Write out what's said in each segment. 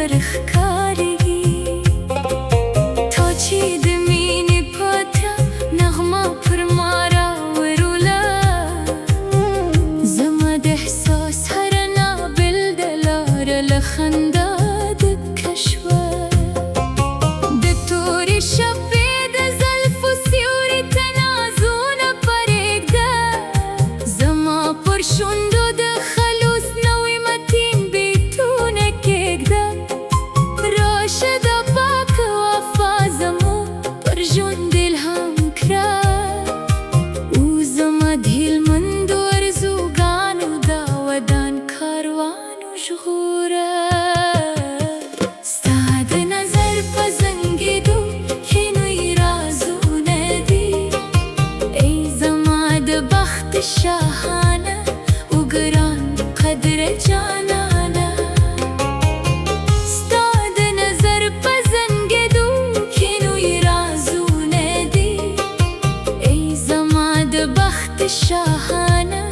نظر ښکارېږي تا چې د مینې په تاب نغمه پر ما راوروله زما د احساس هره نابلده لاره له خندا ډکه شوه د تورې شپې د زلفو سیوري ته نازونه پرېږده زما پر شونډو د خلوص نوی متین بیتونه کېږده راشه دا پاکه وفا زموږ پر ژوند الهام کړه وزما د هلمندو ارزوګانو دا ودان کاروان وژغوره ستا د نظر په زنګېدو کښېنوي رازونه دي ای زما د بخت شاهانه وګران قدره جانانه ستا د نظر په زنګېدو کښېنوي رازونه دي ای زما د بخت شاهانه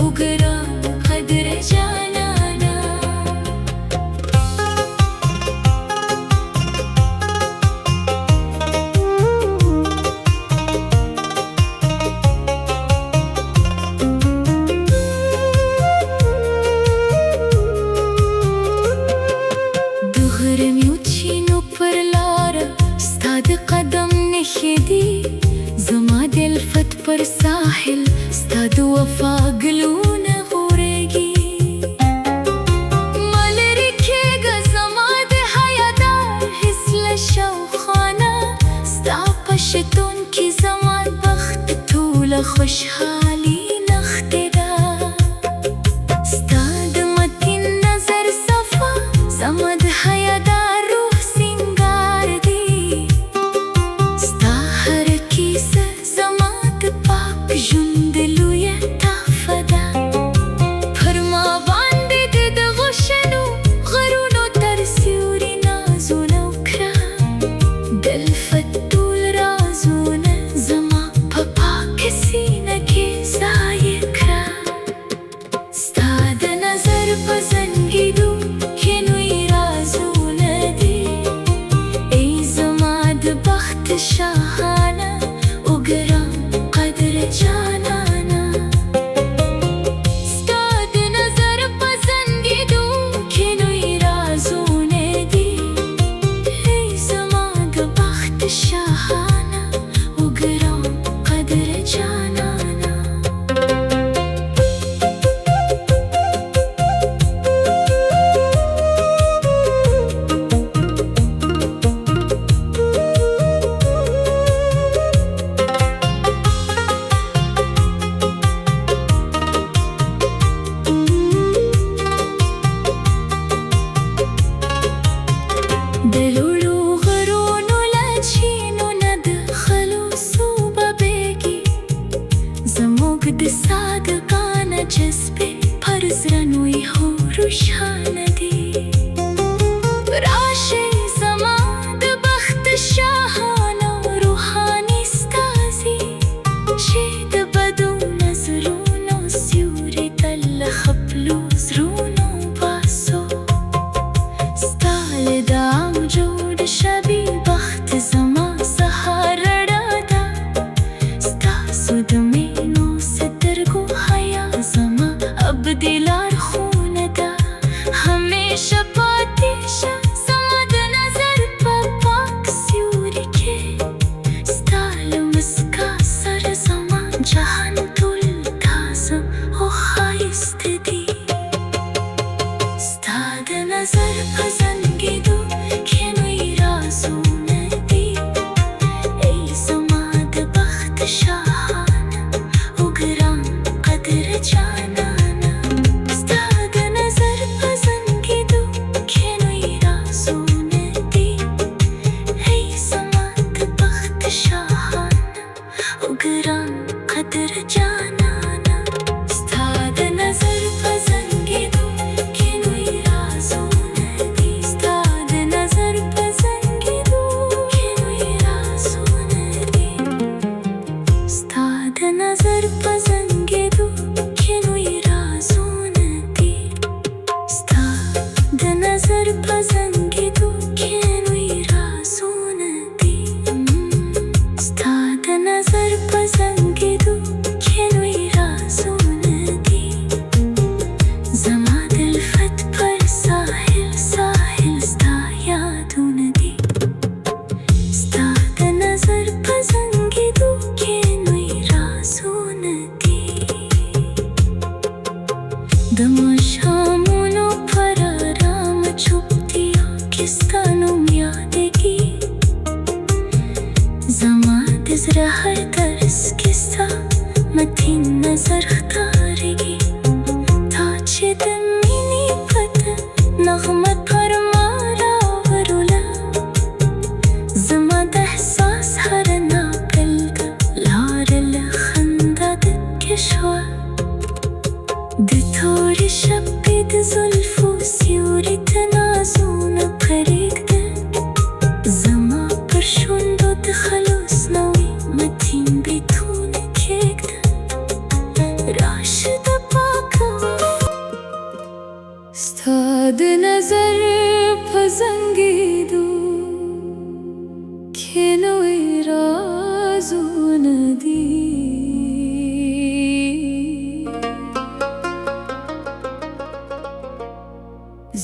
وګران قدره جانانه د غرمو چینو پر لاره ستا د قدم نښې دي زما د الفت پر ساحل ستا د وفا ګلونه غوړېږي ما لرې کېږه زما د حیادار حس له شوخانه ستا په شتون کې زما بخت ټوله خوشحالي نښتې ده ستا د متین نظر صفا زما د حیادار روح سینګار دی ستا هره کیسه زما د پاک ژوند لویه تحفه ده پر ما باندې د دغو شنو غرونو تر سیوري نازونه وکړه د الفت ټول رازونه زما په پاکه سینه کې ځای کړه ستا د نظر په زنګېدو کښېنوي رازونه دي ای زما د بخت شاهانه وګران قدره جانانه ستا د نظر په زنګېدو کښېنوي رازونه دي ای زما د بخت شاهانه وګران قدره جانانه د لوړو غرونو له چینو نه د خلوص اوبه بهیږي زموږ د صادقانه جذبې پر زړونو یې روښانه دي راشئ زما د بخت شاهانه روحاني استازي چې د بدو نظرونو سیوري ته له خپلو زړونو باسو ستا له دام جوړ شوي بخت زما سهار رڼا ده ستاسو د مینو سترګو حیا زما ابدي لارښوونه ده همیشه پاتې شه زما د نظر په پاک سیوري کې ستا له مسکا سره زما جهان ټول تازه او ښایسته دي ستا د نظر په زنګېدو کښېنوي رازونه دي ای زما د بخت شاهانه وګران قدره جانانه ستا د نظر په زنګېدو کښېنوي رازونه دي ای زما د بخت شاهانه وګران قدره جانانه ستا د نظر په زنګېدو کښېنوي رازونه دي ستا د نظر په زنګېدو کښېنوي رازونه دي ستا د نظر په زنګېدو کښېنوي رازونه دي ستا د نظر په زنګېدو दमाशामुनो पर आराम चुपतिया किस्तानुम यादेगी زما د زړه هر درس کیسه متین نظر ښکارېږي تا چې د مینې پته نغمه پر ما راوروله زما د احساس هر ناپېلګه لاره له خندا ډکه شوه د تورې شپې د زلفو سیوري ته نازونه پرېږده زما پر شونډو د خلوص نوې متین بیتونه کښېږده راشه د پاکه ستا د نظر په زنګېدو کې نوې رازونه دي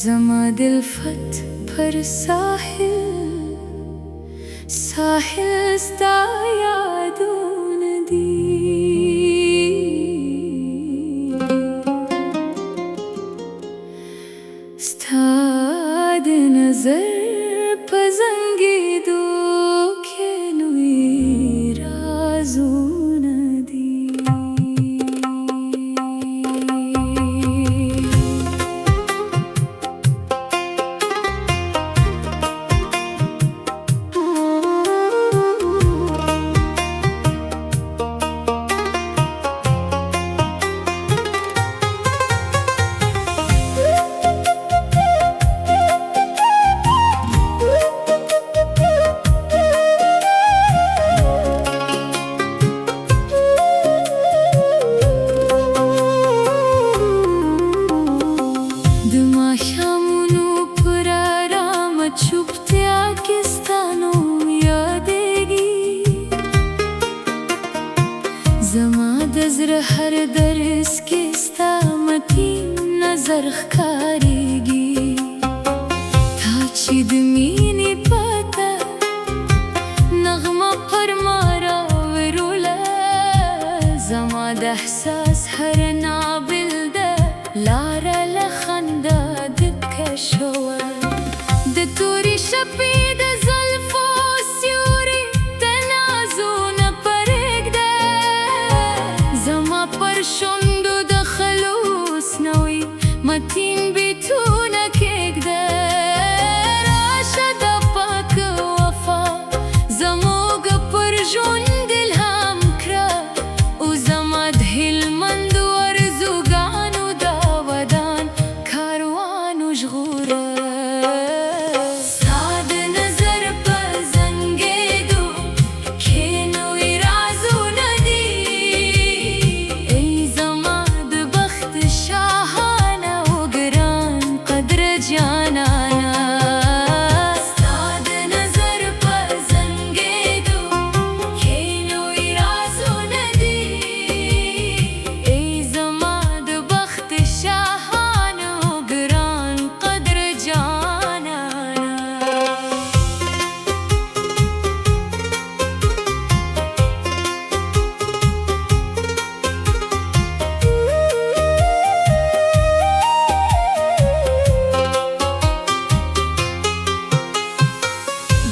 زما دلفت پر ساحل ستا یادونه دي ستا د نظر په زنګېدو کې نوې رازونه دي دماشامونو پر آرام چوپتیا کیستانوم یادېږي زما د زړه هر درس کې ستا متین نظر ښکارېږي تا چې د مینې پته نغمه پر ما راوروله زما د احساس هر نابلده لاره له خندا ډکه شوه د تورې شپې د زلفو سیوري ته نازونه پرېږده زما پر شونډو د خلوص نوې متین بیتونه کښېږده راشه د پاکه وفا زموږ پر ژوند الهام کړه او زما د هلمندو ارزوګانو دا ودان کاروان وژغوره ستا د نظر په زنګېدو کې نوې رازونه دي ای زما د بخت شاهانه او ګران قدره جانانه ستا د نظر په زنګېدو کې نوې رازونه دي ای زما د بخت شاهانه او ګران قدره جانانه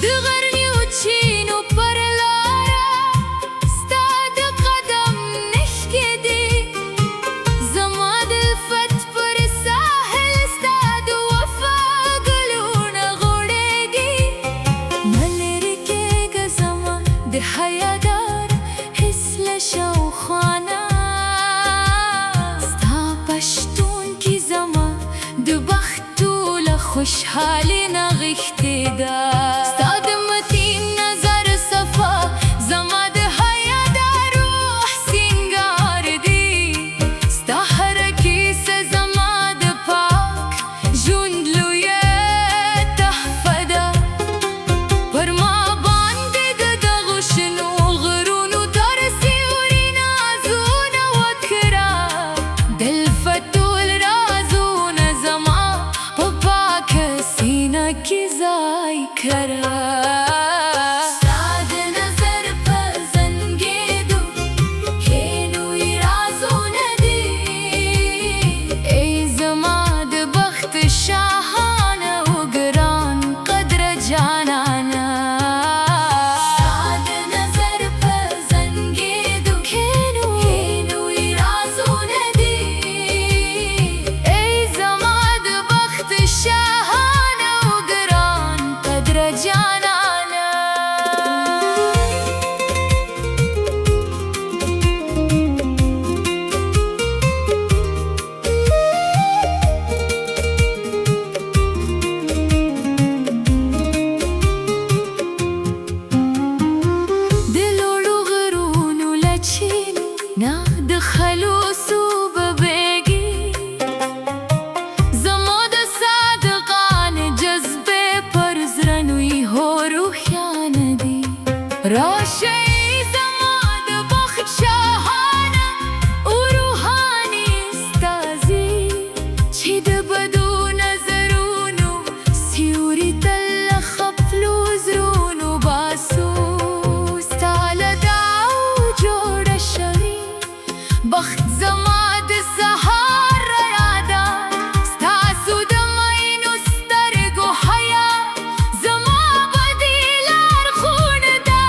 د غرنیو چینو پر لاره ستا د قدم نښکې دي زما د الفت پر ساحل ستا د وفا ګلونه غوړېږي مه لرې کېږه زما د حیادار حس له شاوخوا نه ستا په شتون کې زما د بخت ټوله خوشحالي نغښتې ده ستا د متین نظر صفا زما د حیادار روح سینګار دی ستا هره کیسه زما د پاک ژوند لویه تحفه ده پر ما باندې د دغو شنو غرونو تر سیوري نازونه وکړه د الفت ټول رازونه زما په پاکه سینه کې ځای کړه نا دخلوس وببيجي زماد صادقان جذبه پرزرن وی هورو خیاندی راشی زماد بخت شاهانه و روحانی استازی چید بدو نظرونو سیوری تل خفلو زرونو باسو بخت زما د سهار یادا ستاسو د مینو سترګو حیا زما بدی لارښود ده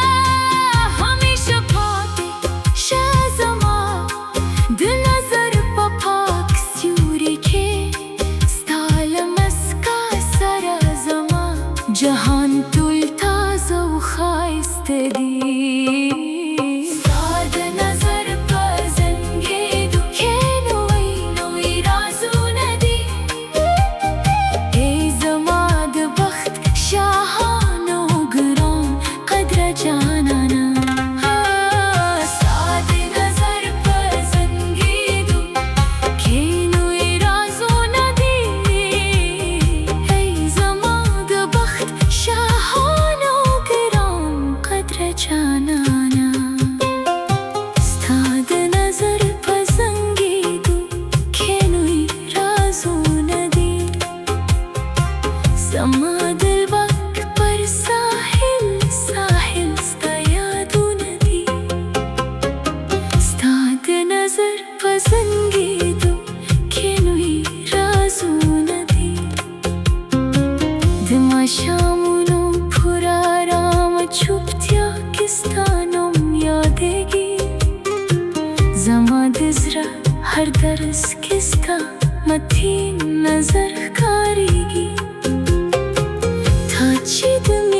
همیشه پاتې شه زما د نظر په پاک سیوري کې ستا له مسکا سره زما جهان ټول تازه و ښایسته دی زما دل وقت پر ساحل ساحل ستا یادونه دي ستا د نظر په زنګېدو کې نوي رازونه دي د ماښامونو پر ارامه چوپتیا کې ستا نوم یادېږي زما د زړه هر درس کې ستا متین نظر ښکارېږي چې د